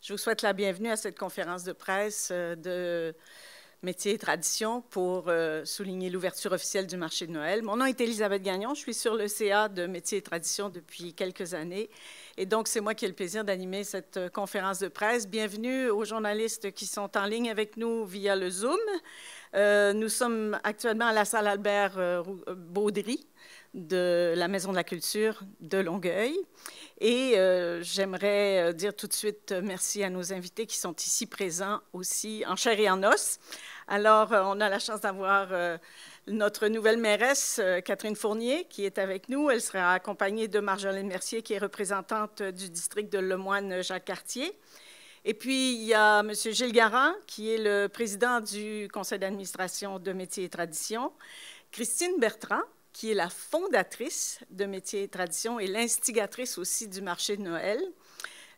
Je vous souhaite la bienvenue à cette conférence de presse de Métiers et Traditions pour souligner l'ouverture officielle du marché de Noël. Mon nom est Élisabeth Gagnon, je suis sur le CA de Métiers et Traditions depuis quelques années. Et donc, c'est moi qui ai le plaisir d'animer cette conférence de presse. Bienvenue aux journalistes qui sont en ligne avec nous via le Zoom. Nous sommes actuellement à la salle Albert Baudry de la Maison de la Culture de Longueuil. Et j'aimerais dire tout de suite merci à nos invités qui sont ici présents aussi en chair et en os. Alors, on a la chance d'avoir notre nouvelle mairesse, Catherine Fournier, qui est avec nous. Elle sera accompagnée de Marjolaine Mercier, qui est représentante du district de Lemoine-Jacques-Cartier. Et puis, il y a M. Gilles Garand, qui est le président du conseil d'administration de Métiers et Traditions. Christine Bertrand, qui est la fondatrice de Métiers et Traditions et l'instigatrice aussi du marché de Noël.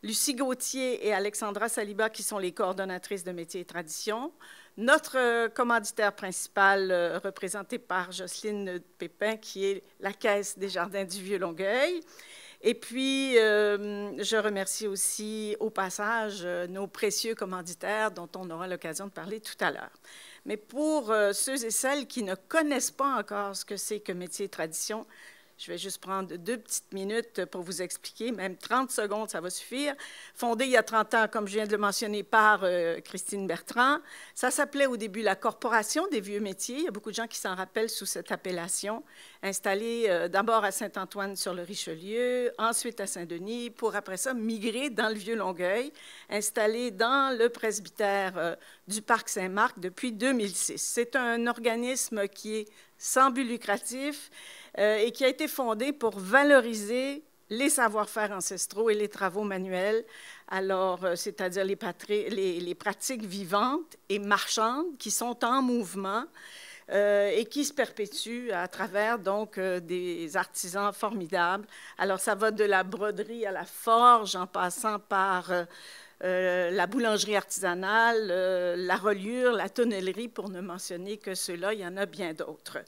Lucie Gauthier et Alexandra Saliba, qui sont les coordonnatrices de Métiers et Traditions. Notre commanditaire principal, représenté par Jocelyne Pépin, qui est la Caisse des Jardins du Vieux-Longueuil. Et puis, je remercie aussi au passage nos précieux commanditaires dont on aura l'occasion de parler tout à l'heure. Mais pour ceux et celles qui ne connaissent pas encore ce que c'est que Métiers et Traditions, je vais juste prendre 2 petites minutes pour vous expliquer, même 30 secondes, ça va suffire. Fondée il y a 30 ans, comme je viens de le mentionner, par Christine Bertrand. Ça s'appelait au début la Corporation des vieux métiers. Il y a beaucoup de gens qui s'en rappellent sous cette appellation. Installée d'abord à Saint-Antoine-sur-le-Richelieu, ensuite à Saint-Denis, pour après ça migrer dans le Vieux-Longueuil, installée dans le presbytère du Parc Saint-Marc depuis 2006. C'est un organisme qui est sans but lucratif, et qui a été fondé pour valoriser les savoir-faire ancestraux et les travaux manuels, alors c'est-à-dire les pratiques vivantes et marchandes qui sont en mouvement et qui se perpétuent à travers donc des artisans formidables. Alors ça va de la broderie à la forge, en passant par la boulangerie artisanale, la reliure, la tonnellerie, pour ne mentionner que ceux-là, il y en a bien d'autres.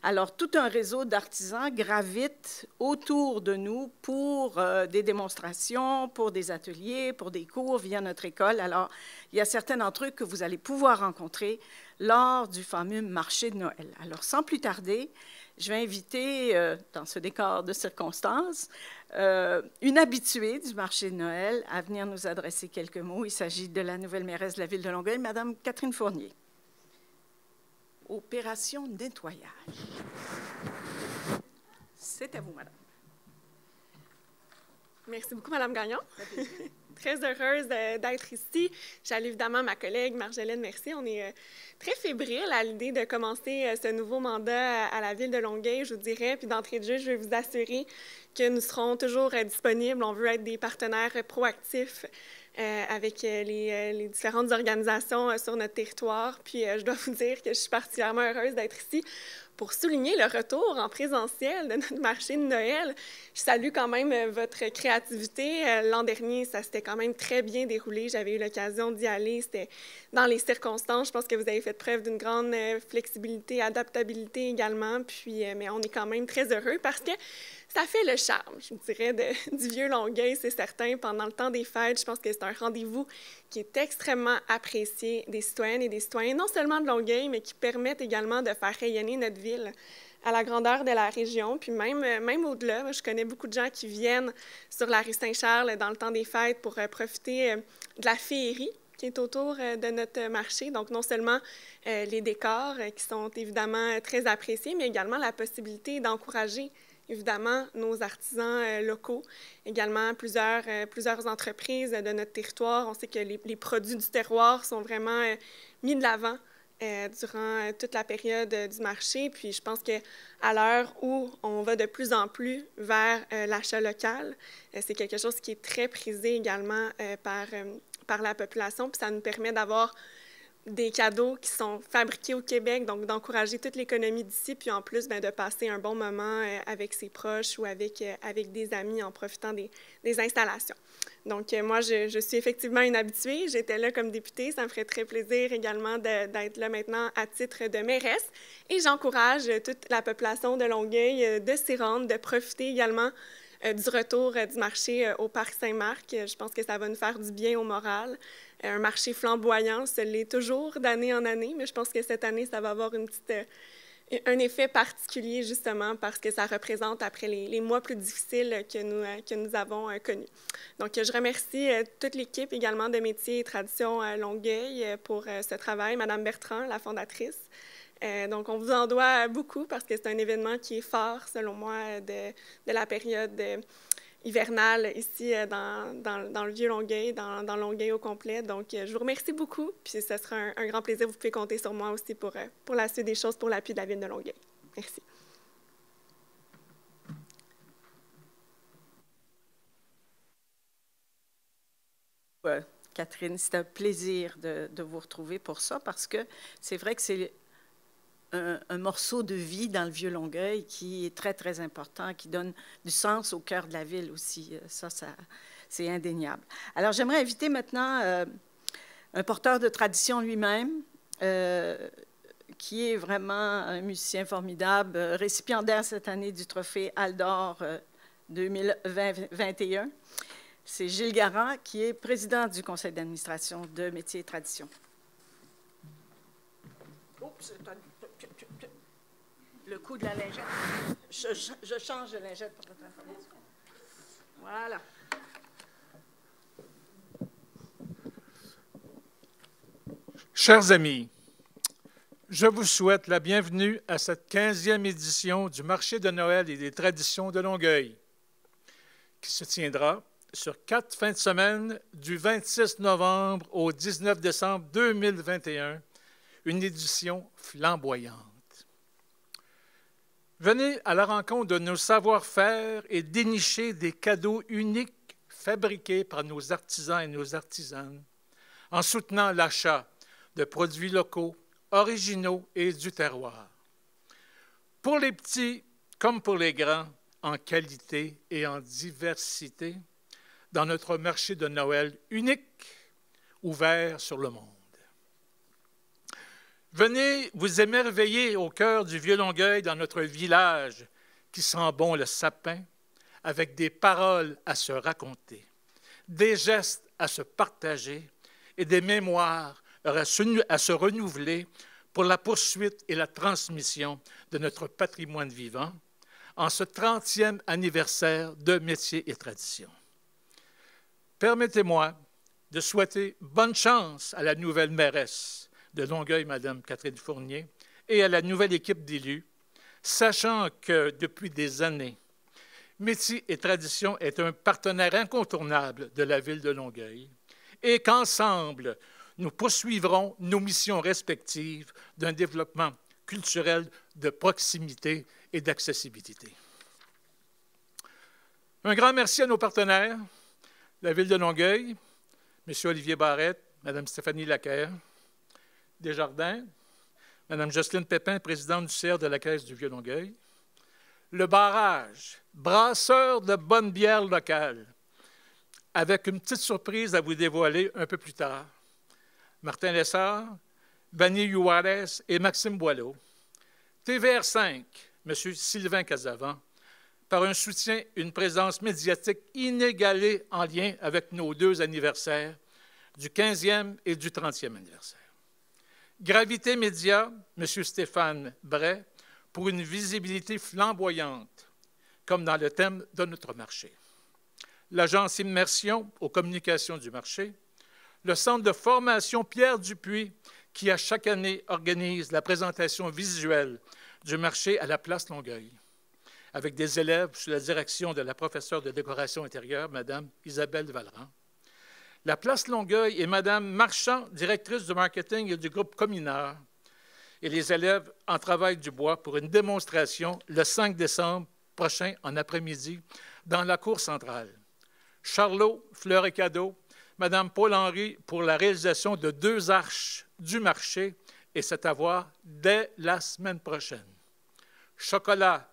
Alors, tout un réseau d'artisans gravite autour de nous pour des démonstrations, pour des ateliers, pour des cours via notre école. Alors, il y a certains d'entre eux que vous allez pouvoir rencontrer lors du fameux marché de Noël. Alors, sans plus tarder, je vais inviter, dans ce décor de circonstances, une habituée du marché de Noël à venir nous adresser quelques mots. Il s'agit de la nouvelle mairesse de la ville de Longueuil, Mme Catherine Fournier. Opération nettoyage. C'est à vous, madame. Merci beaucoup, Mme Gagnon. Très heureuse d'être ici. J'allais évidemment ma collègue Marjolaine Mercier. On est très fébrile à l'idée de commencer ce nouveau mandat à la ville de Longueuil, je vous dirais. Puis d'entrée de jeu, je vais vous assurer que nous serons toujours disponibles. On veut être des partenaires proactifs avec les différentes organisations sur notre territoire. Puis je dois vous dire que je suis particulièrement heureuse d'être ici pour souligner le retour en présentiel de notre marché de Noël. Je salue quand même votre créativité. L'an dernier, ça s'était quand même très bien déroulé. J'avais eu l'occasion d'y aller. C'était dans les circonstances. Je pense que vous avez fait preuve d'une grande flexibilité, adaptabilité également. Puis, mais on est quand même très heureux parce que ça fait le charme, je vous dirais, du Vieux-Longueuil, c'est certain. Pendant le temps des fêtes, je pense que c'est un rendez-vous qui est extrêmement apprécié des citoyennes et des citoyens, non seulement de Longueuil, mais qui permettent également de faire rayonner notre ville à la grandeur de la région, puis même au-delà. Je connais beaucoup de gens qui viennent sur la rue Saint-Charles dans le temps des fêtes pour profiter de la féerie qui est autour de notre marché. Donc, non seulement les décors qui sont évidemment très appréciés, mais également la possibilité d'encourager évidemment nos artisans locaux, également plusieurs entreprises de notre territoire. On sait que les produits du terroir sont vraiment mis de l'avant durant toute la période du marché. Puis je pense qu'à l'heure où on va de plus en plus vers l'achat local, c'est quelque chose qui est très prisé également par la population. Puis ça nous permet d'avoir des cadeaux qui sont fabriqués au Québec, donc d'encourager toute l'économie d'ici, puis en plus, de passer un bon moment avec ses proches ou avec des amis en profitant des installations. Donc, moi, je suis effectivement une habituée. J'étais là comme députée. Ça me ferait très plaisir également d'être là maintenant à titre de mairesse. Et j'encourage toute la population de Longueuil de s'y rendre, de profiter également du retour du marché au Parc Saint-Marc. Je pense que ça va nous faire du bien au moral. Un marché flamboyant, ça l'est toujours d'année en année, mais je pense que cette année, ça va avoir un effet particulier, justement, parce que ça représente après les mois plus difficiles que nous avons connus. Donc, je remercie toute l'équipe également de Métiers et Traditions Longueuil pour ce travail, Madame Bertrand, la fondatrice. Donc, on vous en doit beaucoup parce que c'est un événement qui est fort, selon moi, de la période hivernale ici dans le Vieux-Longueuil, dans Longueuil au complet. Donc, je vous remercie beaucoup, puis ce sera un grand plaisir. Vous pouvez compter sur moi aussi pour la suite des choses, pour l'appui de la Ville de Longueuil. Merci. Catherine, c'est un plaisir de vous retrouver pour ça, parce que c'est vrai que c'est un morceau de vie dans le Vieux-Longueuil qui est très, très important, qui donne du sens au cœur de la ville aussi. Ça c'est indéniable. Alors, j'aimerais inviter maintenant un porteur de tradition lui-même, qui est vraiment un musicien formidable, récipiendaire cette année du trophée Aldor 2021. C'est Gilles Garand, qui est président du conseil d'administration de Métiers et Traditions. Oups, le coup de la lingette. Je change de lingette pour votre information. Voilà. Chers amis, je vous souhaite la bienvenue à cette 15e édition du Marché de Noël et des traditions de Longueuil, qui se tiendra sur 4 fins de semaine du 26 novembre au 19 décembre 2021, une édition flamboyante. Venez à la rencontre de nos savoir-faire et dénicher des cadeaux uniques fabriqués par nos artisans et nos artisanes, en soutenant l'achat de produits locaux, originaux et du terroir. Pour les petits comme pour les grands, en qualité et en diversité, dans notre marché de Noël unique, ouvert sur le monde. Venez vous émerveiller au cœur du Vieux-Longueuil dans notre village qui sent bon le sapin, avec des paroles à se raconter, des gestes à se partager et des mémoires à se renouveler pour la poursuite et la transmission de notre patrimoine vivant en ce 30e anniversaire de Métiers et Traditions. Permettez-moi de souhaiter bonne chance à la nouvelle mairesse de Longueuil, Mme Catherine Fournier, et à la nouvelle équipe d'élus, sachant que depuis des années, Métiers et Traditions est un partenaire incontournable de la ville de Longueuil et qu'ensemble, nous poursuivrons nos missions respectives d'un développement culturel de proximité et d'accessibilité. Un grand merci à nos partenaires, la Ville de Longueuil, M. Olivier Barrette, Mme Stéphanie Lacaire, Desjardins, Mme Jocelyne Pépin, présidente du CR de la Caisse du Vieux-Longueuil, le barrage, brasseur de bonne bière locale, avec une petite surprise à vous dévoiler un peu plus tard. Martin Lessard, Vanny Juarez et Maxime Boileau. TVR5, M. Sylvain Casavant, par un soutien et une présence médiatique inégalée en lien avec nos 2 anniversaires, du 15e et du 30e anniversaire. Gravité Média, M. Stéphane Bray, pour une visibilité flamboyante, comme dans le thème de notre marché. L'agence Immersion aux communications du marché, le centre de formation Pierre Dupuis, qui à chaque année organise la présentation visuelle du marché à la place Longueuil, avec des élèves sous la direction de la professeure de décoration intérieure, Mme Isabelle Valran. La place Longueuil et Mme Marchand, directrice du marketing et du groupe Cominard, et les élèves en travail du bois pour une démonstration le 5 décembre prochain en après-midi dans la cour centrale. Charlot, Fleurs et Cadeaux, Mme Paul-Henry pour la réalisation de 2 arches du marché, et c'est à voir dès la semaine prochaine. Chocolat,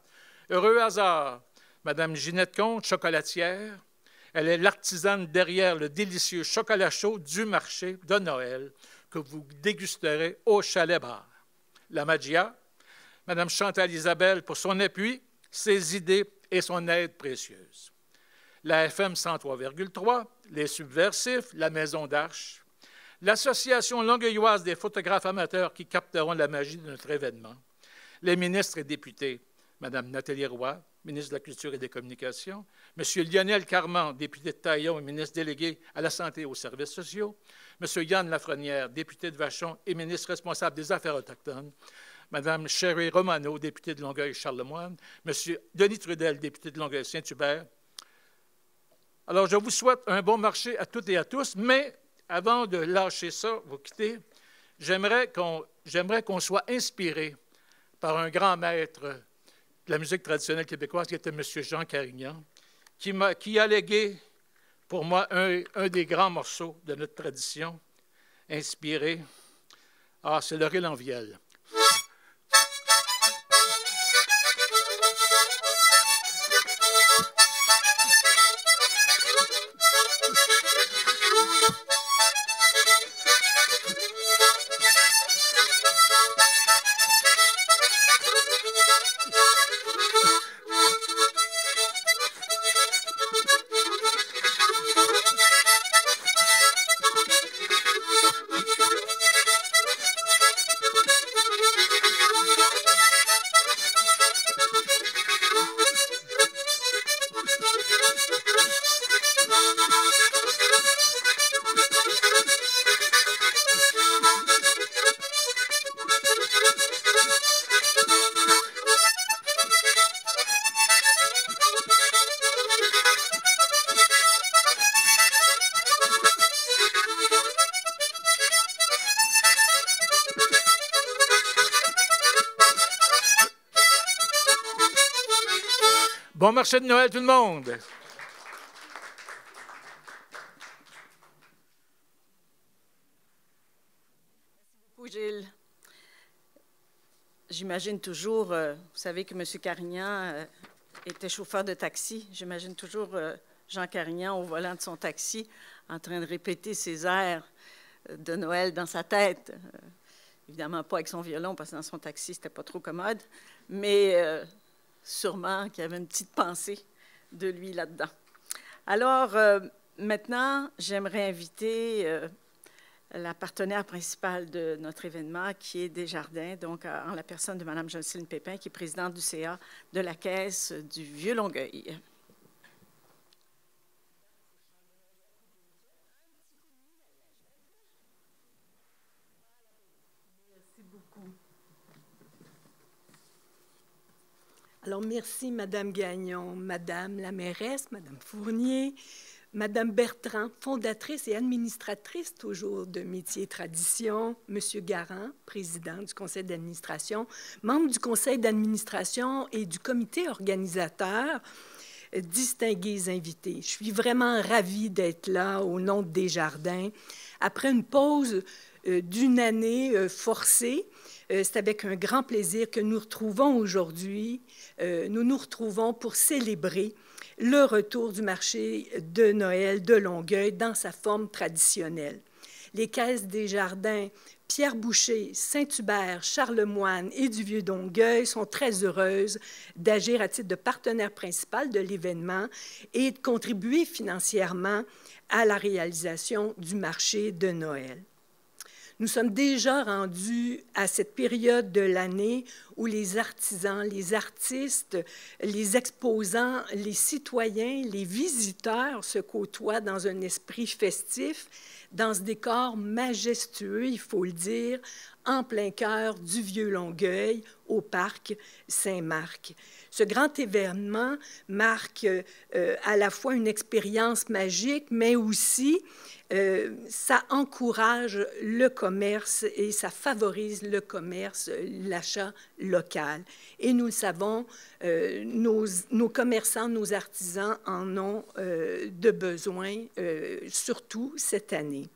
heureux hasard, Mme Ginette Comte, chocolatière. Elle est l'artisane derrière le délicieux chocolat chaud du marché de Noël que vous dégusterez au Chalet Bar. La Magia, Mme Chantal Isabelle pour son appui, ses idées et son aide précieuse. la FM 103,3, les Subversifs, la Maison d'Arche, l'Association longueuilloise des photographes amateurs qui capteront la magie de notre événement, les ministres et députés, Mme Nathalie Roy, ministre de la Culture et des Communications, M. Lionel Carman, député de Taillon et ministre délégué à la Santé et aux services sociaux, M. Yann Lafrenière, député de Vachon et ministre responsable des Affaires autochtones, Mme Sherry Romano, députée de Longueuil-Charlemagne, M. Denis Trudel, député de Longueuil-Saint-Hubert. Alors, je vous souhaite un bon marché à toutes et à tous, mais avant de lâcher ça, vous quitter, j'aimerais qu'on soit inspiré par un grand maître de la musique traditionnelle québécoise, qui était M. Jean Carignan, qui a légué pour moi un des grands morceaux de notre tradition, inspiré. Ah, c'est le Ril en Vielle. Bon marché de Noël, tout le monde! Merci beaucoup, Gilles. J'imagine toujours, vous savez que M. Carignan était chauffeur de taxi. J'imagine toujours Jean Carignan au volant de son taxi en train de répéter ses airs de Noël dans sa tête. Évidemment pas avec son violon, parce que dans son taxi, c'était pas trop commode, mais sûrement qu'il y avait une petite pensée de lui là-dedans. Alors, maintenant, j'aimerais inviter la partenaire principale de notre événement, qui est Desjardins, donc en la personne de Mme Jocelyne Pépin, qui est présidente du CA de la Caisse du Vieux-Longueuil. Merci beaucoup. Alors, merci, Mme Gagnon, Mme la mairesse, Mme Fournier, Mme Bertrand, fondatrice et administratrice toujours de Métiers et Traditions, M. Garand, président du conseil d'administration, membre du conseil d'administration et du comité organisateur, distingués invités. Je suis vraiment ravie d'être là au nom de Desjardins. Après une pause d'une année forcée, c'est avec un grand plaisir que nous retrouvons aujourd'hui. Nous nous retrouvons pour célébrer le retour du marché de Noël de Longueuil dans sa forme traditionnelle. Les caisses Desjardins, Pierre Boucher, Saint-Hubert, Charlemagne et du Vieux-Longueuil sont très heureuses d'agir à titre de partenaire principal de l'événement et de contribuer financièrement à la réalisation du marché de Noël. Nous sommes déjà rendus à cette période de l'année où les artisans, les artistes, les exposants, les citoyens, les visiteurs se côtoient dans un esprit festif, dans ce décor majestueux, il faut le dire, en plein cœur du Vieux-Longueuil, au parc Saint-Marc. Ce grand événement marque à la fois une expérience magique, mais aussi ça encourage le commerce et ça favorise le commerce, l'achat local. Et nous le savons, nos commerçants, nos artisans en ont de besoin, surtout cette année.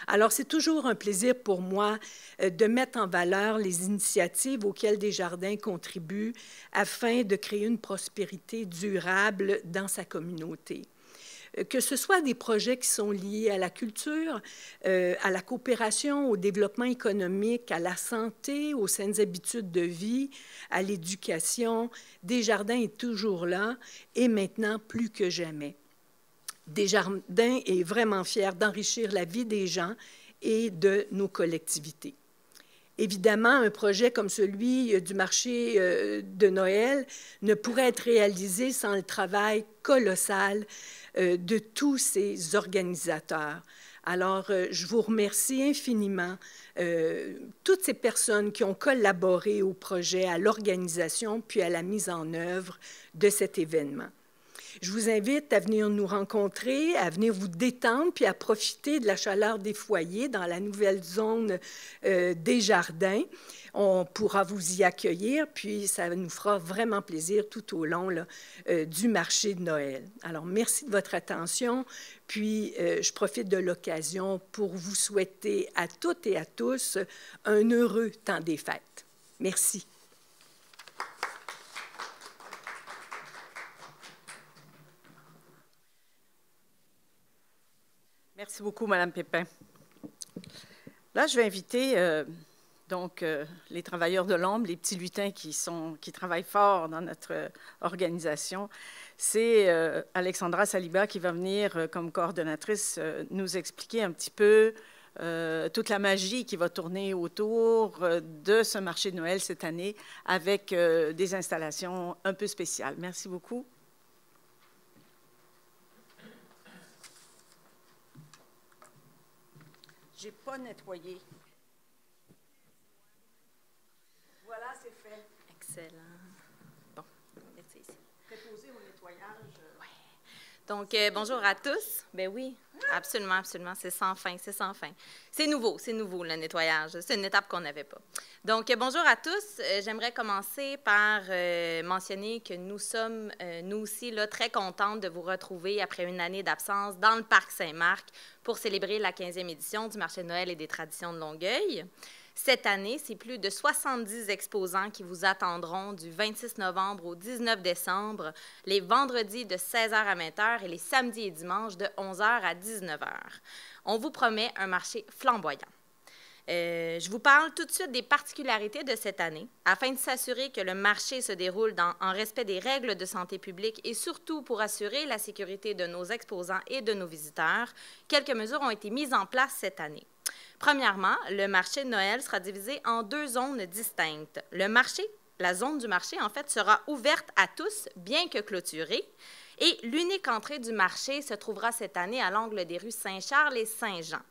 Alors, c'est toujours un plaisir pour moi de mettre en valeur les initiatives auxquelles Desjardins contribue afin de créer une prospérité durable dans sa communauté. Que ce soit des projets qui sont liés à la culture, à la coopération, au développement économique, à la santé, aux saines habitudes de vie, à l'éducation, Desjardins est toujours là et maintenant plus que jamais. Desjardins est vraiment fier d'enrichir la vie des gens et de nos collectivités. Évidemment, un projet comme celui du marché de Noël ne pourrait être réalisé sans le travail colossal de tous ces organisateurs. Alors, je vous remercie infiniment, toutes ces personnes qui ont collaboré au projet, à l'organisation, puis à la mise en œuvre de cet événement. Je vous invite à venir nous rencontrer, à venir vous détendre, puis à profiter de la chaleur des foyers dans la nouvelle zone des jardins. On pourra vous y accueillir, puis ça nous fera vraiment plaisir tout au long là, du marché de Noël. Alors, merci de votre attention, puis je profite de l'occasion pour vous souhaiter à toutes et à tous un heureux temps des fêtes. Merci. Merci beaucoup, Mme Pépin. Là, je vais inviter les travailleurs de l'ombre, les petits lutins qui travaillent fort dans notre organisation. C'est Alexandra Saliba qui va venir comme coordonnatrice nous expliquer un petit peu toute la magie qui va tourner autour de ce marché de Noël cette année avec des installations un peu spéciales. Merci beaucoup. Je n'ai pas nettoyé. Voilà, c'est fait. Excellent. Bon, merci ici. Préposé au nettoyage. Oui. Donc, bonjour à tous. Ben oui, absolument, absolument. C'est sans fin, c'est sans fin. C'est nouveau, le nettoyage. C'est une étape qu'on n'avait pas. Donc, bonjour à tous. J'aimerais commencer par mentionner que nous sommes, nous aussi, là, très contentes de vous retrouver après une année d'absence dans le Parc Saint-Marc pour célébrer la 15e édition du Marché de Noël et des traditions de Longueuil. Cette année, c'est plus de 70 exposants qui vous attendront du 26 novembre au 19 décembre, les vendredis de 16h à 20h et les samedis et dimanches de 11h à 19h. On vous promet un marché flamboyant. Je vous parle tout de suite des particularités de cette année, afin de s'assurer que le marché se déroule en respect des règles de santé publique et surtout pour assurer la sécurité de nos exposants et de nos visiteurs. Quelques mesures ont été mises en place cette année. Premièrement, le marché de Noël sera divisé en 2 zones distinctes. La zone du marché, en fait, sera ouverte à tous, bien que clôturée. Et l'unique entrée du marché se trouvera cette année à l'angle des rues Saint-Charles et Saint-Jean.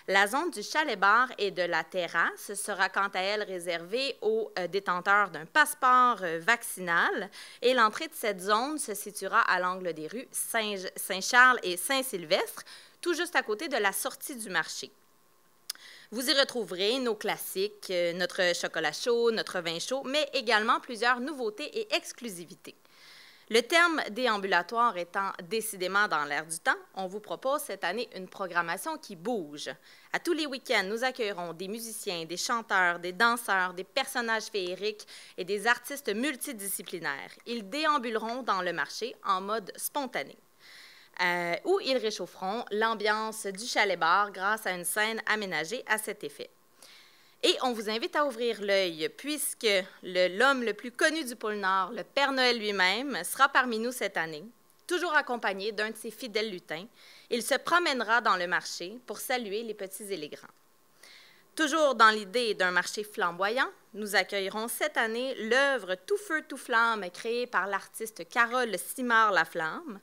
La zone du chalet-bar et de la terrasse sera quant à elle réservée aux détenteurs d'un passeport vaccinal et l'entrée de cette zone se situera à l'angle des rues Saint-Charles et Saint-Sylvestre, tout juste à côté de la sortie du marché. Vous y retrouverez nos classiques, notre chocolat chaud, notre vin chaud, mais également plusieurs nouveautés et exclusivités. Le terme déambulatoire étant décidément dans l'air du temps, on vous propose cette année une programmation qui bouge. À tous les week-ends, nous accueillerons des musiciens, des chanteurs, des danseurs, des personnages féeriques et des artistes multidisciplinaires. Ils déambuleront dans le marché en mode spontané, où ils réchaufferont l'ambiance du chalet-bar grâce à une scène aménagée à cet effet. Et on vous invite à ouvrir l'œil, puisque l'homme le plus connu du pôle Nord, le Père Noël lui-même, sera parmi nous cette année, toujours accompagné d'un de ses fidèles lutins. Il se promènera dans le marché pour saluer les petits et les grands. Toujours dans l'idée d'un marché flamboyant, nous accueillerons cette année l'œuvre Tout feu, tout flamme, créée par l'artiste Carole Simard-Laflamme.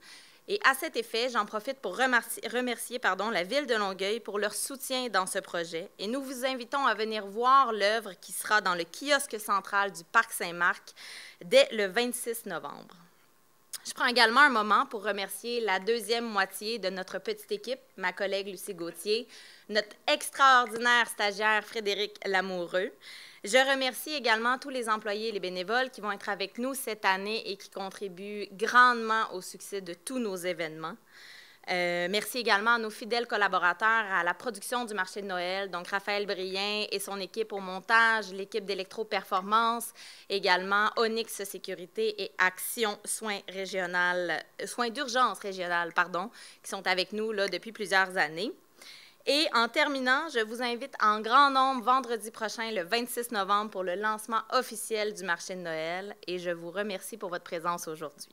Et à cet effet, j'en profite pour remercier la Ville de Longueuil pour leur soutien dans ce projet. Et nous vous invitons à venir voir l'œuvre qui sera dans le kiosque central du Parc Saint-Marc dès le 26 novembre. Je prends également un moment pour remercier la deuxième moitié de notre petite équipe, ma collègue Lucie Gauthier, notre extraordinaire stagiaire Frédéric Lamoureux. Je remercie également tous les employés et les bénévoles qui vont être avec nous cette année et qui contribuent grandement au succès de tous nos événements. Merci également à nos fidèles collaborateurs à la production du marché de Noël, donc Raphaël Brien et son équipe au montage, l'équipe d'Électro-Performance, également Onyx Sécurité et Action Soins d'urgence régionale, qui sont avec nous là, depuis plusieurs années. Et en terminant, je vous invite en grand nombre vendredi prochain, le 26 novembre, pour le lancement officiel du marché de Noël. Et je vous remercie pour votre présence aujourd'hui.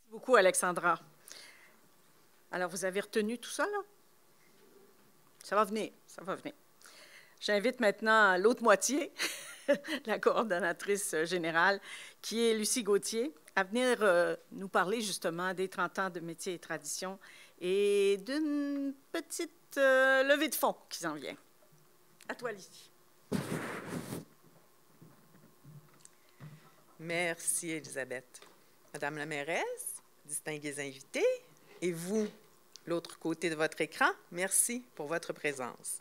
beaucoup, Alexandra. Alors, vous avez retenu tout ça, là? Ça va venir, ça va venir. J'invite maintenant l'autre moitié, la coordonnatrice générale, qui est Lucie Gauthier, à venir nous parler justement des 30 ans de métiers et traditions et d'une petite levée de fonds qui s'en vient. À toi, Lucie. Merci, Elisabeth. Madame la mairesse, distingués invités, et vous, l'autre côté de votre écran, merci pour votre présence.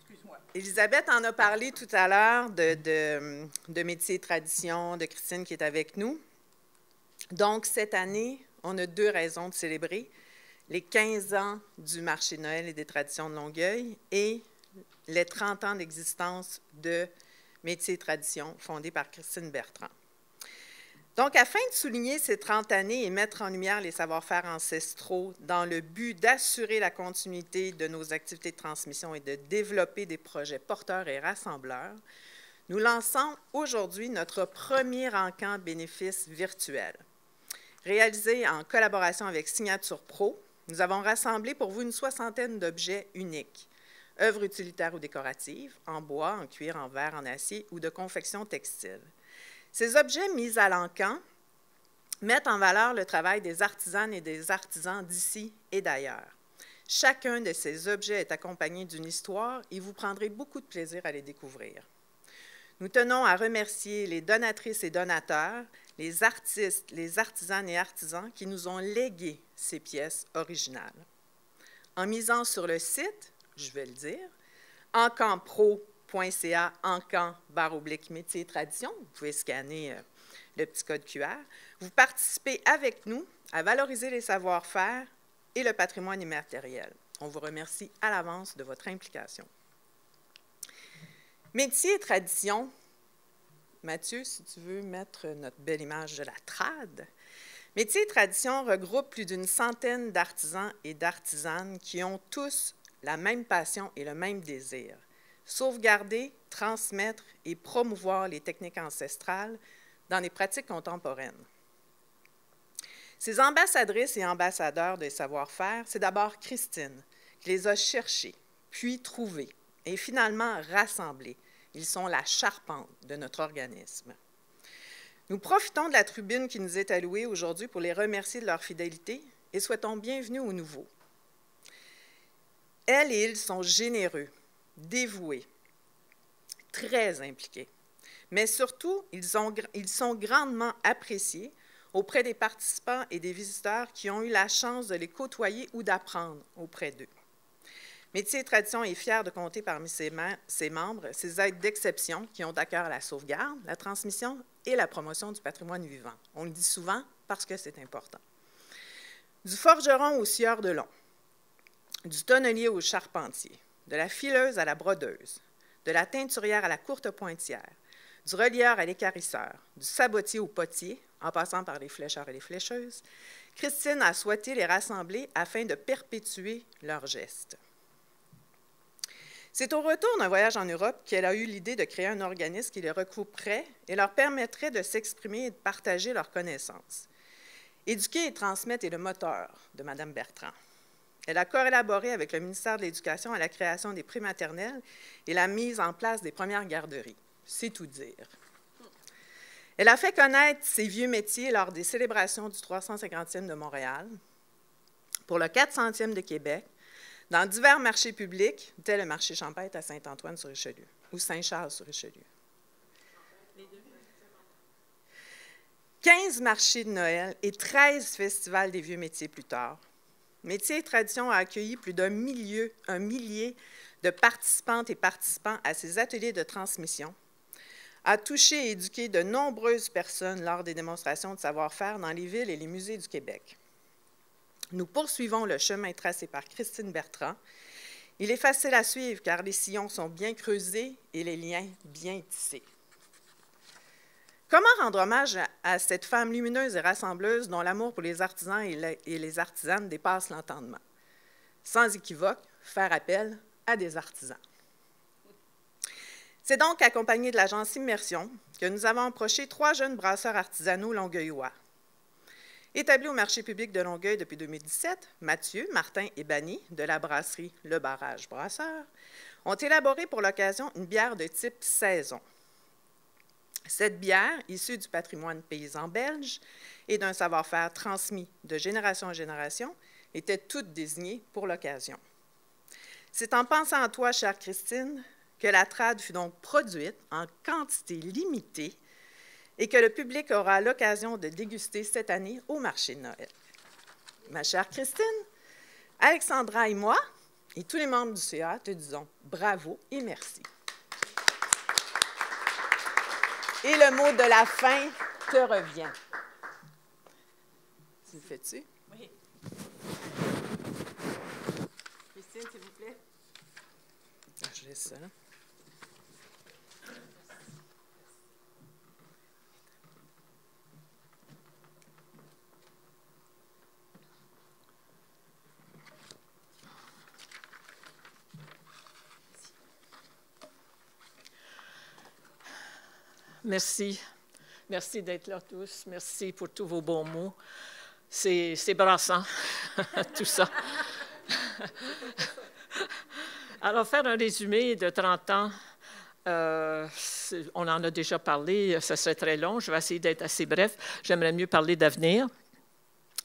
Excuse-moi. Elisabeth en a parlé tout à l'heure de métiers et traditions, de Christine qui est avec nous. Donc, cette année, on a 2 raisons de célébrer les 15 ans du marché de Noël et des traditions de Longueuil et les 30 ans d'existence de Métiers et traditions fondés par Christine Bertrand. Donc, afin de souligner ces 30 années et mettre en lumière les savoir-faire ancestraux dans le but d'assurer la continuité de nos activités de transmission et de développer des projets porteurs et rassembleurs, nous lançons aujourd'hui notre premier encamp bénéfice virtuel. Réalisé en collaboration avec Signature Pro, nous avons rassemblé pour vous une 60aine d'objets uniques, œuvres utilitaires ou décoratives, en bois, en cuir, en verre, en acier ou de confection textile. Ces objets mis à l'encan mettent en valeur le travail des artisanes et des artisans d'ici et d'ailleurs. Chacun de ces objets est accompagné d'une histoire et vous prendrez beaucoup de plaisir à les découvrir. Nous tenons à remercier les donatrices et donateurs, les artistes, les artisanes et artisans qui nous ont légué ces pièces originales. En misant sur le site, je vais le dire, encampro.ca, encan/métiers et traditions, vous pouvez scanner le petit code QR, vous participez avec nous à valoriser les savoir-faire et le patrimoine immatériel. On vous remercie à l'avance de votre implication. Métiers et traditions, Mathieu, si tu veux mettre notre belle image de la trad. Métiers et traditions regroupe plus d'une centaine d'artisans et d'artisanes qui ont tous la même passion et le même désir, sauvegarder, transmettre et promouvoir les techniques ancestrales dans les pratiques contemporaines. Ces ambassadrices et ambassadeurs des savoir-faire, c'est d'abord Christine qui les a cherchés, puis trouvés et finalement rassemblés. Ils sont la charpente de notre organisme. Nous profitons de la tribune qui nous est allouée aujourd'hui pour les remercier de leur fidélité et souhaitons bienvenue aux nouveaux. Elles et ils sont généreux, dévoués, très impliqués, mais surtout, ils sont grandement appréciés auprès des participants et des visiteurs qui ont eu la chance de les côtoyer ou d'apprendre auprès d'eux. Métiers et Traditions est fier de compter parmi ses membres ces aides d'exception qui ont à cœur la sauvegarde, la transmission et la promotion du patrimoine vivant. On le dit souvent parce que c'est important. Du forgeron au scieur de long, du tonnelier au charpentier, de la fileuse à la brodeuse, de la teinturière à la courte pointière, du relieur à l'équarrisseur, du sabotier au potier, en passant par les flécheurs et les flécheuses, Christine a souhaité les rassembler afin de perpétuer leurs gestes. C'est au retour d'un voyage en Europe qu'elle a eu l'idée de créer un organisme qui les regrouperait et leur permettrait de s'exprimer et de partager leurs connaissances. Éduquer et transmettre est le moteur de Mme Bertrand. Elle a collaboré avec le ministère de l'Éducation à la création des prématernelles et la mise en place des premières garderies. C'est tout dire. Elle a fait connaître ses vieux métiers lors des célébrations du 350e de Montréal, pour le 400e de Québec, dans divers marchés publics, tel le marché champêtre à Saint-Antoine-sur-Richelieu ou Saint-Charles-sur-Richelieu. 15 marchés de Noël et 13 festivals des vieux métiers plus tard. Métiers et Traditions a accueilli plus d'un millier de participantes et participants à ces ateliers de transmission, a touché et éduqué de nombreuses personnes lors des démonstrations de savoir-faire dans les villes et les musées du Québec. Nous poursuivons le chemin tracé par Christine Bertrand. Il est facile à suivre car les sillons sont bien creusés et les liens bien tissés. Comment rendre hommage à cette femme lumineuse et rassembleuse dont l'amour pour les artisans et les artisanes dépasse l'entendement? Sans équivoque, faire appel à des artisans. C'est donc accompagné de l'agence Immersion que nous avons approché 3 jeunes brasseurs artisanaux longueuillois. Établi au marché public de Longueuil depuis 2017, Mathieu, Martin et Banny, de la brasserie Le Barrage Brasseur, ont élaboré pour l'occasion une bière de type saison. Cette bière, issue du patrimoine paysan belge et d'un savoir-faire transmis de génération en génération, était toute désignée pour l'occasion. C'est en pensant à toi, chère Christine, que la trad fut donc produite en quantité limitée et que le public aura l'occasion de déguster cette année au marché de Noël. Ma chère Christine, Alexandra et moi, et tous les membres du CA, te disons bravo et merci. Et le mot de la fin te revient. Tu le fais-tu? Oui. Christine, s'il vous plaît. Ah, je laisse ça là. Merci. Merci d'être là tous. Merci pour tous vos bons mots. C'est brassant, tout ça. Alors, faire un résumé de 30 ans, on en a déjà parlé, ça serait très long. Je vais essayer d'être assez bref. J'aimerais mieux parler d'avenir.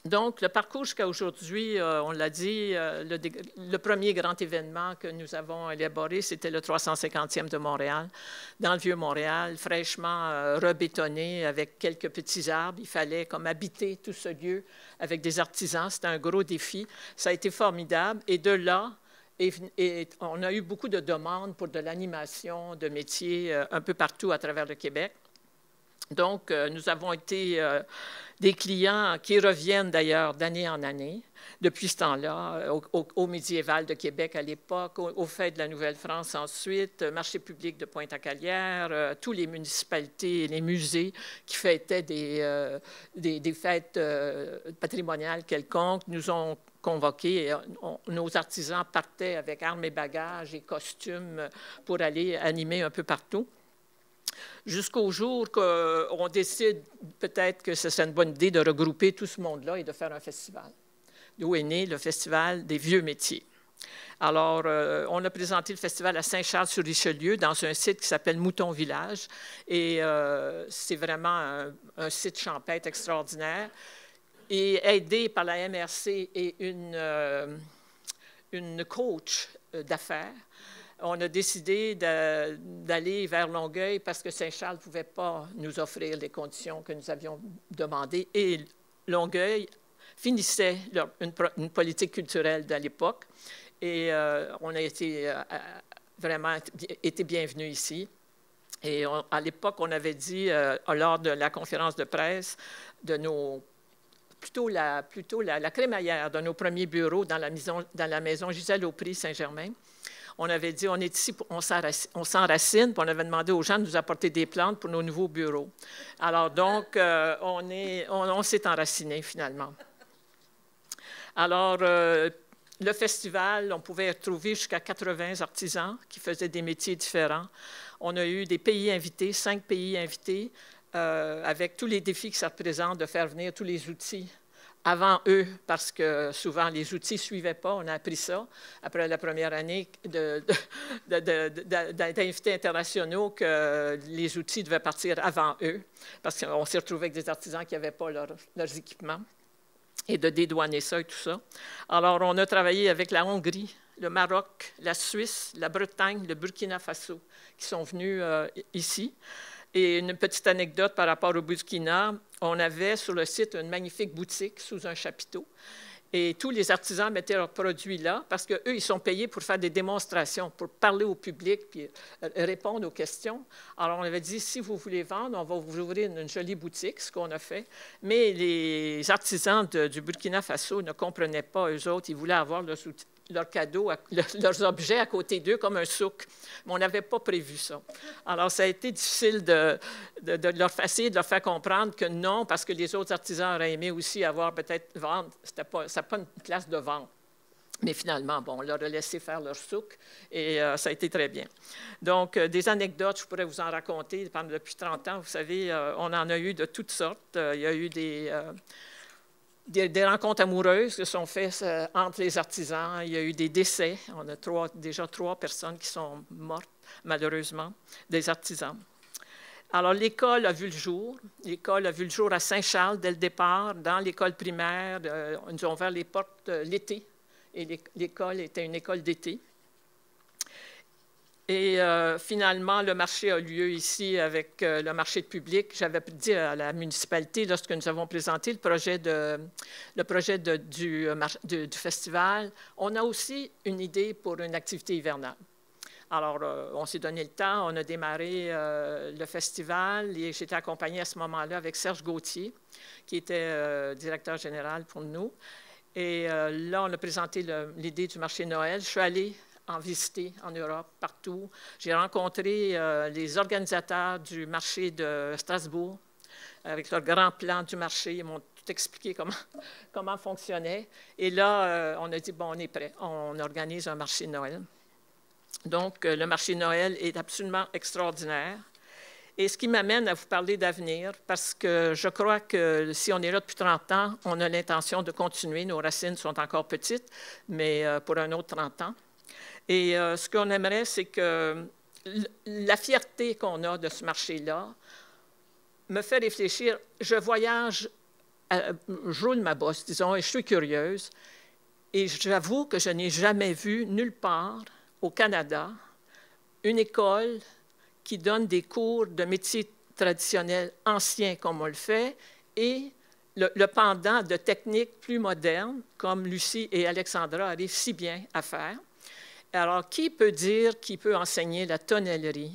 Donc, le parcours jusqu'à aujourd'hui, on l'a dit, le premier grand événement que nous avons élaboré, c'était le 350e de Montréal, dans le Vieux-Montréal, fraîchement rebétonné avec quelques petits arbres. Il fallait comme habiter tout ce lieu avec des artisans. C'était un gros défi. Ça a été formidable. Et de là, on a eu beaucoup de demandes pour de l'animation de métiers un peu partout à travers le Québec. Donc, nous avons été des clients qui reviennent d'ailleurs d'année en année, depuis ce temps-là, au Médiéval de Québec à l'époque, aux Fêtes de la Nouvelle-France ensuite, marché public de Pointe-à-Calière, toutes les municipalités et les musées qui fêtaient des fêtes patrimoniales quelconques nous ont convoqués. Et nos artisans partaient avec armes et bagages et costumes pour aller animer un peu partout. Jusqu'au jour qu'on décide peut-être que ce serait une bonne idée de regrouper tout ce monde-là et de faire un festival, d'où est né le Festival des vieux métiers. Alors, on a présenté le festival à Saint-Charles-sur-Richelieu dans un site qui s'appelle Mouton Village. Et c'est vraiment un site champêtre extraordinaire. Et aidé par la MRC et une coach d'affaires, on a décidé d'aller vers Longueuil parce que Saint-Charles ne pouvait pas nous offrir les conditions que nous avions demandées. Et Longueuil finissait une politique culturelle de l'époque. Et on a été vraiment été bienvenus ici. Et à l'époque, on avait dit, lors de la conférence de presse, de plutôt la crémaillère de nos premiers bureaux dans la maison Gisèle-Aubry Saint-Germain, on avait dit, on est ici, on s'enracine, puis on avait demandé aux gens de nous apporter des plantes pour nos nouveaux bureaux. Alors donc, on s'est enraciné finalement. Alors, le festival, on pouvait retrouver jusqu'à 80 artisans qui faisaient des métiers différents. On a eu des pays invités, 5 pays invités, avec tous les défis que ça représente de faire venir tous les outils avant eux, parce que souvent les outils ne suivaient pas. On a appris ça après la première année d'invités internationaux que les outils devaient partir avant eux, parce qu'on s'est retrouvé avec des artisans qui n'avaient pas leurs équipements, et de dédouaner ça et tout ça. Alors, on a travaillé avec la Hongrie, le Maroc, la Suisse, la Bretagne, le Burkina Faso, qui sont venus ici. Et une petite anecdote par rapport au Burkina, on avait sur le site une magnifique boutique sous un chapiteau. Et tous les artisans mettaient leurs produits là parce qu'eux, ils sont payés pour faire des démonstrations, pour parler au public puis répondre aux questions. Alors, on avait dit, si vous voulez vendre, on va vous ouvrir une jolie boutique, ce qu'on a fait. Mais les artisans du Burkina Faso ne comprenaient pas, eux autres. Ils voulaient avoir leurs cadeaux, leurs objets à côté d'eux comme un souk. Mais on n'avait pas prévu ça. Alors, ça a été difficile de leur faire comprendre que non, parce que les autres artisans auraient aimé aussi avoir peut-être vendre. Ça n'a pas une place de vente. Mais finalement, bon, on leur a laissé faire leur souk et ça a été très bien. Donc, des anecdotes, je pourrais vous en raconter. Depuis 30 ans, vous savez, on en a eu de toutes sortes. Il y a eu des rencontres amoureuses qui sont faites entre les artisans. Il y a eu des décès. On a déjà 3 personnes qui sont mortes, malheureusement, des artisans. Alors, l'école a vu le jour. L'école a vu le jour à Saint-Charles dès le départ. Dans l'école primaire, nous avons ouvert les portes l'été. Et l'école était une école d'été. Et finalement, le marché a lieu ici avec le marché de public. J'avais dit à la municipalité, lorsque nous avons présenté le projet du festival, on a aussi une idée pour une activité hivernale. Alors, on s'est donné le temps, on a démarré le festival et j'étais accompagnée à ce moment-là avec Serge Gauthier, qui était directeur général pour nous. Et là, on a présenté l'idée du marché de Noël. Je suis allée en visiter en Europe, partout. J'ai rencontré les organisateurs du marché de Strasbourg avec leur grand plan du marché. Ils m'ont tout expliqué comment fonctionnait. Et là, on a dit, bon, on est prêt. On organise un marché de Noël. Donc, le marché de Noël est absolument extraordinaire. Et ce qui m'amène à vous parler d'avenir, parce que je crois que si on est là depuis 30 ans, on a l'intention de continuer. Nos racines sont encore petites, mais pour un autre 30 ans. Et ce qu'on aimerait, c'est que la fierté qu'on a de ce marché-là me fait réfléchir. Je voyage, je roule ma bosse, disons, et je suis curieuse. Et j'avoue que je n'ai jamais vu nulle part au Canada une école qui donne des cours de métiers traditionnels anciens comme on le fait et le pendant de techniques plus modernes comme Lucie et Alexandra arrivent si bien à faire. Alors, qui peut dire qu'il peut enseigner la tonnellerie,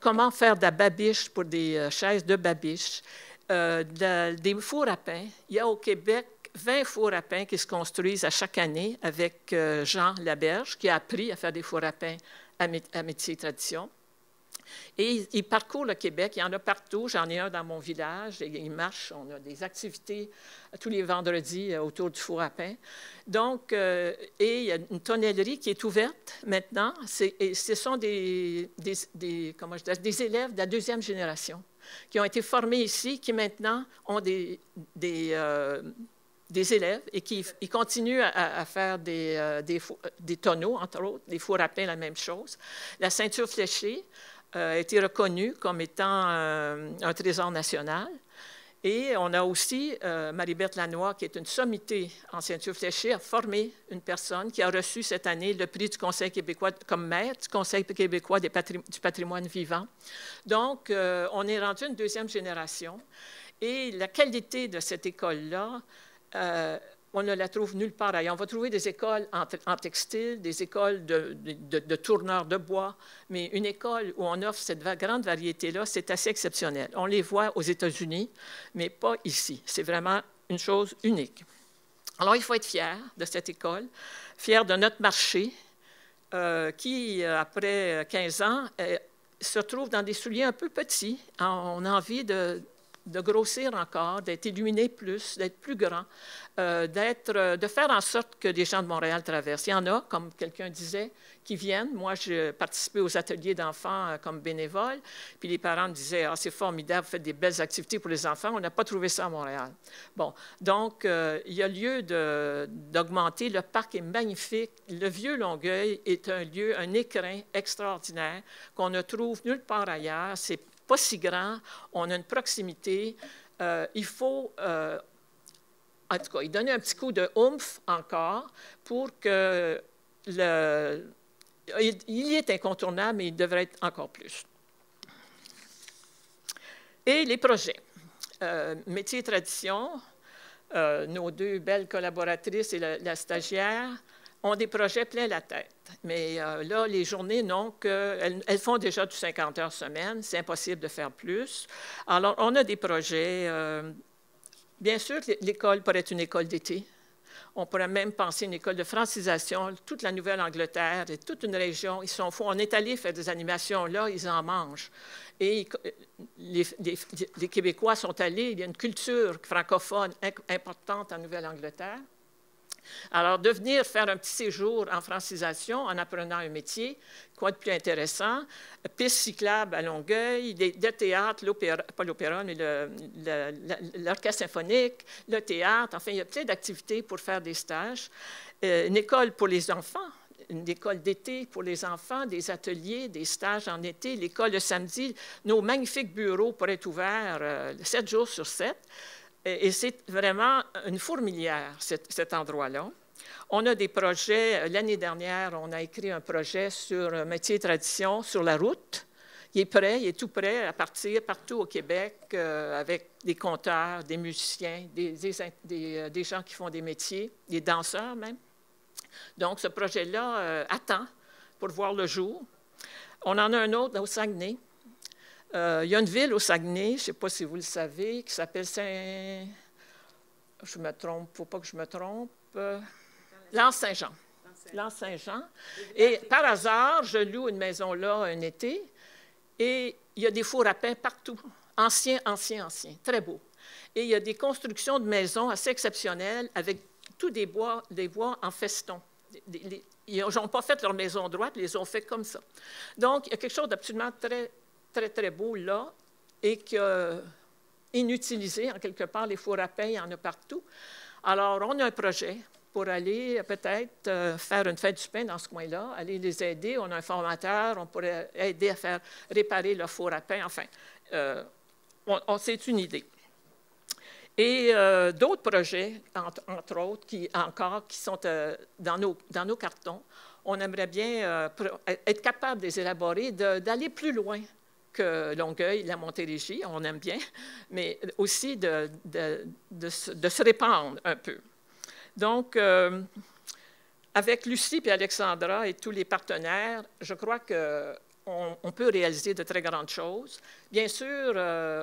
comment faire de la babiche pour des chaises de babiche, des fours à pain. Il y a au Québec 20 fours à pain qui se construisent à chaque année avec Jean Laberge, qui a appris à faire des fours à pain à métier tradition. Et il parcourt le Québec, il y en a partout. J'en ai un dans mon village, et il marche. On a des activités tous les vendredis autour du four à pain. Donc, et il y a une tonnellerie qui est ouverte maintenant. Ce sont des élèves de la 2e génération qui ont été formés ici, qui maintenant ont des élèves et qui continuent à faire des tonneaux, entre autres, des fours à pain, la même chose. La ceinture fléchée a été reconnue comme étant un trésor national. Et on a aussi Marie-Berthe Lanois, qui est une sommité en ceinture fléchée, a formé une personne qui a reçu cette année le prix du Conseil québécois comme maître du Conseil québécois du patrimoine vivant. Donc, on est rendu une 2e génération. Et la qualité de cette école-là, on ne la trouve nulle part ailleurs. On va trouver des écoles en textile, des écoles de tourneurs de bois, mais une école où on offre cette grande variété-là, c'est assez exceptionnel. On les voit aux États-Unis, mais pas ici. C'est vraiment une chose unique. Alors, il faut être fier de cette école, fier de notre marché, qui, après 15 ans, se trouve dans des souliers un peu petits. On a envie de grossir encore, d'être illuminé plus, d'être plus grand, de faire en sorte que les gens de Montréal traversent. Il y en a, comme quelqu'un disait, qui viennent. Moi, j'ai participé aux ateliers d'enfants comme bénévole, puis les parents me disaient « Ah, c'est formidable, vous faites des belles activités pour les enfants. On n'a pas trouvé ça à Montréal. » Bon, donc, il y a lieu d'augmenter. Le parc est magnifique. Le Vieux Longueuil est un lieu, un écrin extraordinaire qu'on ne trouve nulle part ailleurs. C'est pas si grand, on a une proximité. Il faut, en tout cas, y donner un petit coup de oomph encore pour que il est incontournable, mais il devrait être encore plus. Et les projets. Métier et tradition, nos 2 belles collaboratrices et la stagiaire ont des projets plein la tête. Mais là, les journées, non, elles font déjà du 50 heures semaine. C'est impossible de faire plus. Alors, on a des projets. Bien sûr, l'école pourrait être une école d'été. On pourrait même penser une école de francisation. Toute la Nouvelle-Angleterre et toute une région, ils sont fous. On est allé faire des animations là, ils en mangent. Et les Québécois sont allés. Il y a une culture francophone importante en Nouvelle-Angleterre. Alors, de venir faire un petit séjour en francisation en apprenant un métier, quoi de plus intéressant? Piste cyclable à Longueuil, de théâtre, pas l'opéra, mais l'orchestre symphonique, le théâtre, enfin, il y a plein d'activités pour faire des stages. Une école pour les enfants, une école d'été pour les enfants, des ateliers, des stages en été, l'école le samedi. Nos magnifiques bureaux pourraient être ouverts 7 jours sur 7. Et c'est vraiment une fourmilière, cet endroit-là. On a des projets. L'année dernière, on a écrit un projet sur métier et tradition sur la route. Il est prêt, il est tout prêt à partir partout au Québec avec des conteurs, des musiciens, des gens qui font des métiers, des danseurs même. Donc, ce projet-là attend pour voir le jour. On en a un autre au Saguenay. Il y a une ville au Saguenay, je ne sais pas si vous le savez, qui s'appelle Je me trompe, il ne faut pas que je me trompe. L'Anse-Saint-Jean. L'Anse-Saint-Jean. Et par hasard, je loue une maison là un été et il y a des fours à pain partout. Anciens, très beaux. Et il y a des constructions de maisons assez exceptionnelles avec tous des bois en feston. Ils n'ont pas fait leur maison droite, ils les ont fait comme ça. Donc, il y a quelque chose d'absolument très, très, très beau là et qui est inutilisé en quelque part. Les fours à pain, il y en a partout. Alors, on a un projet pour aller peut-être faire une fête du pain dans ce coin-là, aller les aider. On a un formateur, on pourrait aider à faire réparer le four à pain. Enfin, c'est une idée. Et d'autres projets, entre autres, qui sont dans nos cartons. On aimerait bien être capable de les élaborer, d'aller plus loin que Longueuil, la Montérégie, on aime bien, mais aussi de se répandre un peu. Donc, avec Lucie et Alexandra et tous les partenaires, je crois qu'on peut réaliser de très grandes choses. Bien sûr,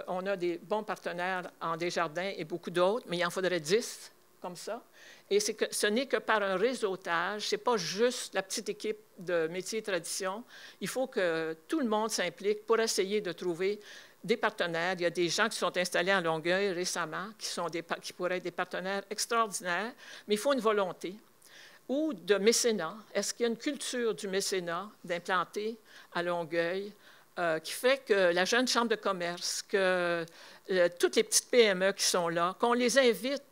on a des bons partenaires en Desjardins et beaucoup d'autres, mais il en faudrait 10 comme ça. Et ce n'est que par un réseautage, ce n'est pas juste la petite équipe de métiers et traditions. Il faut que tout le monde s'implique pour essayer de trouver des partenaires. Il y a des gens qui sont installés à Longueuil récemment, qui pourraient être des partenaires extraordinaires, mais il faut une volonté. Ou de mécénat. Est-ce qu'il y a une culture du mécénat d'implanter à Longueuil qui fait que la jeune chambre de commerce, que toutes les petites PME qui sont là, qu'on les invite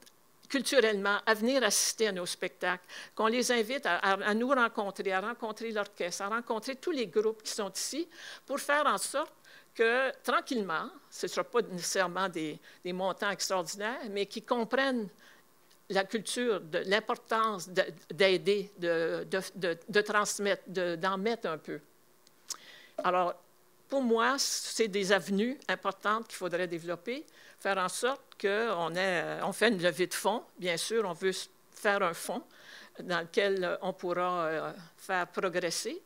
culturellement à venir assister à nos spectacles, qu'on les invite à nous rencontrer, à rencontrer l'orchestre, à rencontrer tous les groupes qui sont ici pour faire en sorte que, tranquillement, ce ne sera pas nécessairement des montants extraordinaires, mais qu'ils comprennent la culture, l'importance d'aider, de transmettre, d'en mettre un peu. Alors, pour moi, c'est des avenues importantes qu'il faudrait développer, faire en sorte qu'on fait une levée de fonds. Bien sûr, on veut faire un fonds dans lequel on pourra faire progresser,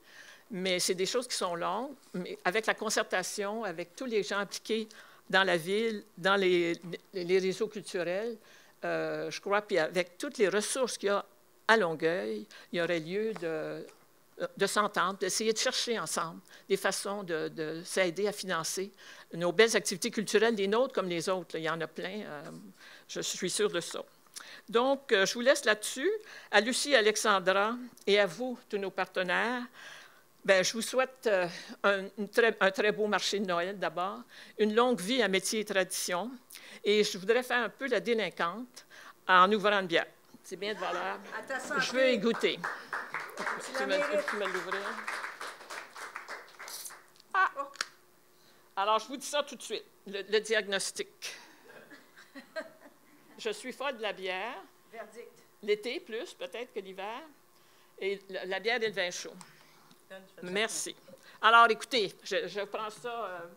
mais c'est des choses qui sont longues, mais avec la concertation, avec tous les gens impliqués dans la ville, dans les réseaux culturels, je crois, puis avec toutes les ressources qu'il y a à Longueuil, il y aurait lieu de s'entendre, d'essayer de chercher ensemble des façons de s'aider à financer nos belles activités culturelles, les nôtres comme les autres. Là, il y en a plein, je suis sûre de ça. Donc, je vous laisse là-dessus. À Lucie et Alexandra et à vous, tous nos partenaires, bien, je vous souhaite un très beau marché de Noël d'abord, une longue vie à métier et tradition. Et je voudrais faire un peu la délinquante en ouvrant une bière. C'est bien de valeur. Je veux y goûter. Tu me l'ouvrir? Ah! Alors, je vous dis ça tout de suite, le diagnostic. Je suis folle de la bière. Verdict. L'été plus, peut-être que l'hiver. Et la bière et le vin chaud. Merci. Alors, écoutez, je prends ça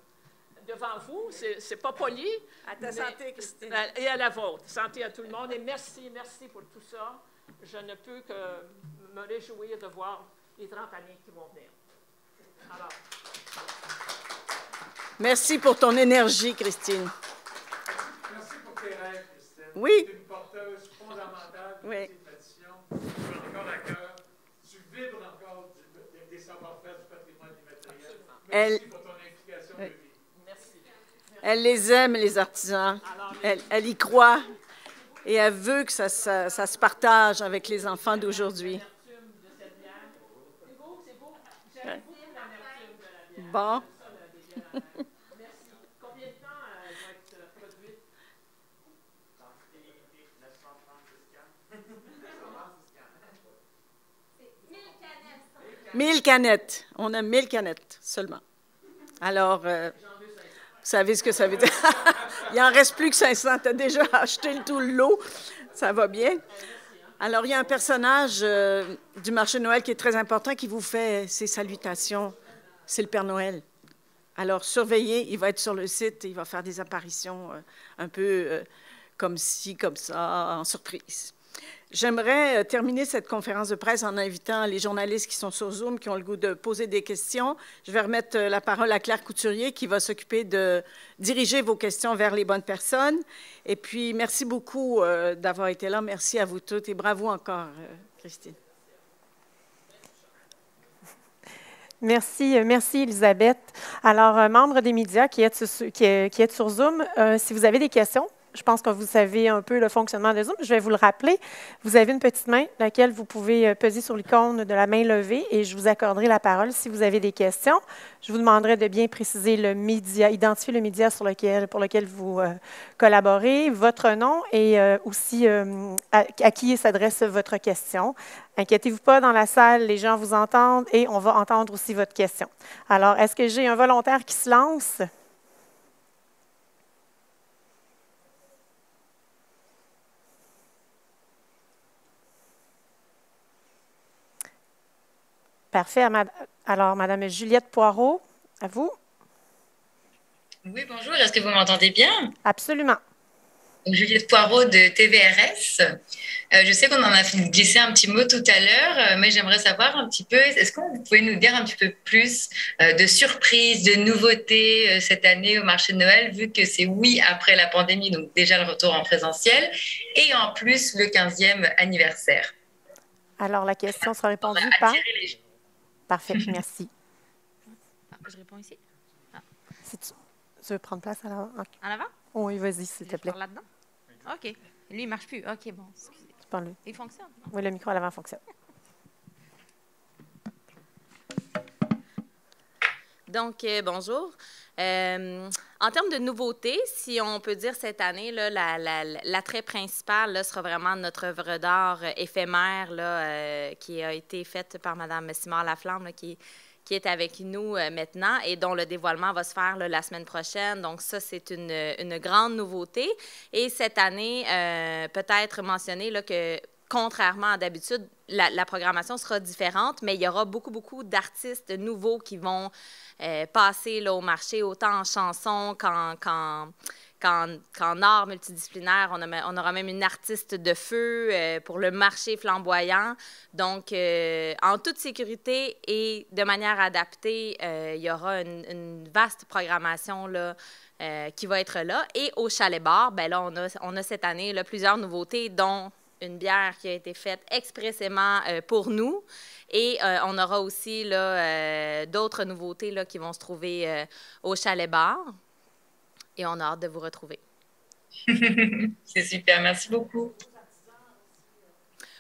devant vous. C'est pas poli. À ta santé, Christine. Et à la vôtre. Santé à tout le monde. Et merci pour tout ça. Je ne peux que me réjouir de voir les 30 années qui vont venir. Alors. Merci pour ton énergie, Christine. Merci pour tes rêves, Christine. Oui. Tu es une porteuse fondamentale de Oui. tes traditions. Tu as encore à cœur. Tu vibres encore des savoir-faire du patrimoine immatériel. Merci pour ton implication de vie. Merci. Elle les aime, les artisans. Elle y croit. et elle veut que ça se partage avec les enfants d'aujourd'hui. Bon. Combien de temps va être produite? 1000 canettes. On a 1000 canettes seulement. Alors, vous savez ce que ça veut dire. Il n'en reste plus que 500. Tu as déjà acheté tout le lot. Ça va bien. Alors, il y a un personnage du marché de Noël qui est très important qui vous fait ses salutations. C'est le Père Noël. Alors, surveillez, il va être sur le site, il va faire des apparitions un peu comme ci, comme ça, en surprise. J'aimerais terminer cette conférence de presse en invitant les journalistes qui sont sur Zoom, qui ont le goût de poser des questions. Je vais remettre la parole à Claire Couturier, qui va s'occuper de diriger vos questions vers les bonnes personnes. Et puis, merci beaucoup d'avoir été là. Merci à vous toutes et bravo encore, Christine. Merci, merci Elisabeth. Alors, membres des médias qui êtes sur Zoom, si vous avez des questions, je pense que vous savez un peu le fonctionnement de Zoom. Je vais vous le rappeler. Vous avez une petite main, laquelle vous pouvez peser sur l'icône de la main levée et je vous accorderai la parole si vous avez des questions. Je vous demanderai de bien préciser le média, identifier le média pour lequel vous collaborez, votre nom et aussi à qui s'adresse votre question. Inquiétez-vous pas, dans la salle, les gens vous entendent et on va entendre aussi votre question. Alors, est-ce que j'ai un volontaire qui se lance? Parfait. Alors, Madame Juliette Poirot, à vous. Oui, bonjour. Est-ce que vous m'entendez bien? Absolument. Juliette Poirot de TVRS. Je sais qu'on en a glissé un petit mot tout à l'heure, mais j'aimerais savoir un petit peu, est-ce que vous pouvez nous dire un petit peu plus de surprises, de nouveautés cette année au marché de Noël, vu que c'est oui après la pandémie, donc déjà le retour en présentiel, et en plus le 15e anniversaire. Alors, la question sera répondue par... Parfait, merci. Je réponds ici. Si tu veux prendre place à l'avant? Okay. En avant? Oui, vas-y, s'il te plaît. Je là-dedans? OK. Lui, il ne marche plus. OK, bon. Tu parles. Il fonctionne? Oui, le micro à l'avant fonctionne. Donc, bonjour. En termes de nouveautés, si on peut dire cette année, l'attrait principal là, sera vraiment notre œuvre d'art éphémère là, qui a été faite par Mme Simard Laflamme, là, qui est avec nous maintenant et dont le dévoilement va se faire là, la semaine prochaine. Donc, ça, c'est une grande nouveauté. Et cette année, peut-être mentionner là, que, contrairement à d'habitude, la programmation sera différente, mais il y aura beaucoup d'artistes nouveaux qui vont passer là, au marché, autant en chansons qu'en art multidisciplinaire. On aura même une artiste de feu pour le marché flamboyant. Donc, en toute sécurité et de manière adaptée, il y aura une vaste programmation là, qui va être là. Et au Chalet Bar, bien là, on a cette année là, plusieurs nouveautés, dont une bière qui a été faite expressément pour nous. Et on aura aussi d'autres nouveautés là, qui vont se trouver au Chalet Bar. Et on a hâte de vous retrouver. C'est super, merci beaucoup.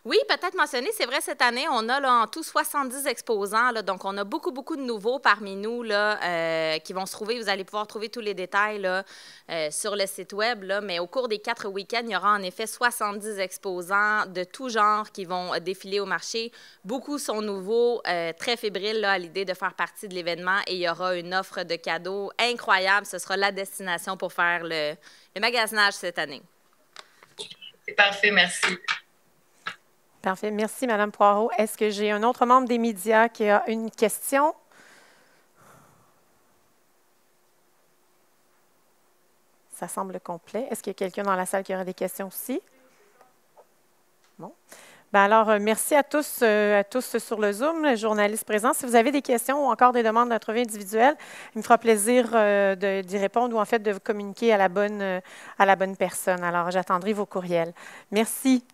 Oui, peut-être mentionner, c'est vrai, cette année, on a là, en tout 70 exposants. Là, donc, on a beaucoup de nouveaux parmi nous là, qui vont se trouver. Vous allez pouvoir trouver tous les détails là, sur le site web. Là, mais au cours des 4 week-ends, il y aura en effet 70 exposants de tout genre qui vont défiler au marché. Beaucoup sont nouveaux, très fébriles là, à l'idée de faire partie de l'événement. Et il y aura une offre de cadeaux incroyable. Ce sera la destination pour faire le magasinage cette année. C'est parfait, merci. Parfait. Merci, Mme Poirot. Est-ce que j'ai un autre membre des médias qui a une question? Ça semble complet. Est-ce qu'il y a quelqu'un dans la salle qui aurait des questions aussi? Bon. Bien alors, merci à tous sur le Zoom, les journalistes présents. Si vous avez des questions ou encore des demandes d'entrevue individuelle, il me fera plaisir d'y répondre ou en fait de vous communiquer à la bonne personne. Alors, j'attendrai vos courriels. Merci.